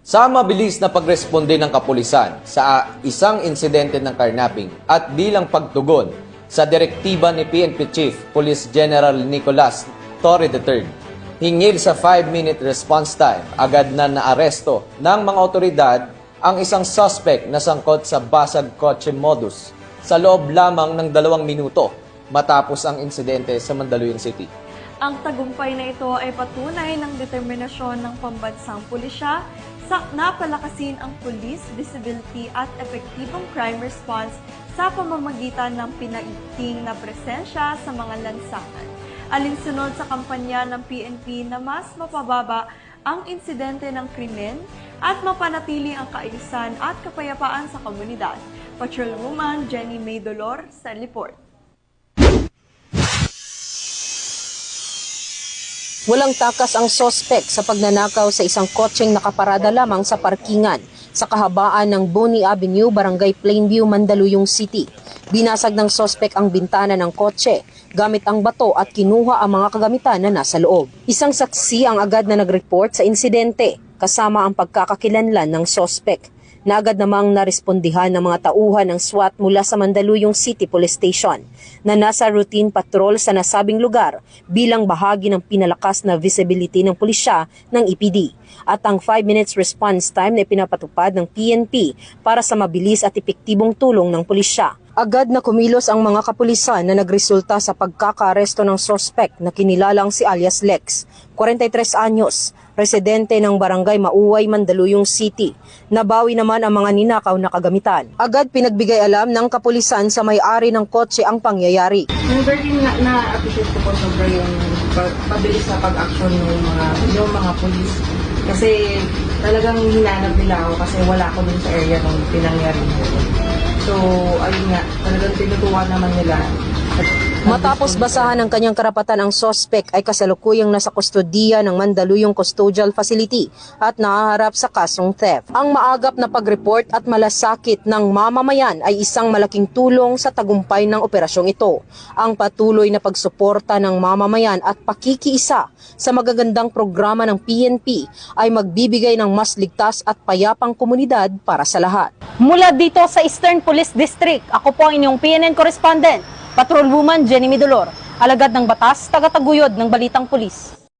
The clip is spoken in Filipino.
Sa mabilis na pagresponde ng kapulisan sa isang insidente ng carnapping at bilang pagtugon sa direktiba ni PNP Chief Police General Nicolas Torre III, hingil sa 5-minute response time, agad na naaresto ng mga otoridad ang isang suspect na sangkot sa basag kotse modus sa loob lamang ng 2 minuto matapos ang insidente sa Mandaluyong City. Ang tagumpay na ito ay patunay ng determinasyon ng pambansang pulisya sa napalakasin ang police visibility at epektibong crime response sa pamamagitan ng pinaigting na presensya sa mga lansangan. Alinsunod sa kampanya ng PNP na mas mapababa ang insidente ng krimen at mapanatili ang kaayusan at kapayapaan sa komunidad. Patrolwoman Jenny May Dolor sa report. Walang takas ang sospek sa pagnanakaw sa isang kotseng nakaparada lamang sa parkingan sa kahabaan ng Boni Avenue, Barangay Plainview, Mandaluyong City. Binasag ng sospek ang bintana ng kotse gamit ang bato at kinuha ang mga kagamitan na nasa loob. Isang saksi ang agad na nag-report sa insidente kasama ang pagkakakilanlan ng sospek. Na agad namang narespondihan ng mga tauhan ng SWAT mula sa Mandaluyong City Police Station na nasa routine patrol sa nasabing lugar bilang bahagi ng pinalakas na visibility ng pulisya ng EPD at ang 5 minutes response time na ipinapatupad ng PNP para sa mabilis at epektibong tulong ng pulisya. Agad na kumilos ang mga kapulisan na nagresulta sa pagkakaaresto ng sospek na kinilalang si alias Lex, 43 anyos, residente ng Barangay Mauway, Mandaluyong City. Nabawi naman ang mga ninakaw na kagamitan. Agad pinagbigay alam ng kapulisan sa may-ari ng kotse ang pangyayari. Very na-appreciate ko po sobra yung pabilis na pag-action yung mga pulis. Kasi talagang hinanap nila ako kasi wala ko dun sa area nung pinangyari. So, ayun nga, talagang tinutuwa naman nila. Matapos basahan ng kanyang karapatan, ang sospek ay kasalukuyang nasa kustodiya ng Mandaluyong Custodial Facility at nahaharap sa kasong theft. Ang maagap na pag-report at malasakit ng mamamayan ay isang malaking tulong sa tagumpay ng operasyong ito. Ang patuloy na pagsuporta ng mamamayan at pakikiisa sa magagandang programa ng PNP ay magbibigay ng mas ligtas at payapang komunidad para sa lahat. Mula dito sa Eastern Police District, ako po ang inyong PNN correspondent, Patrolwoman Jenny May Dolor, alagad ng batas, tagataguyod ng Balitang Pulis.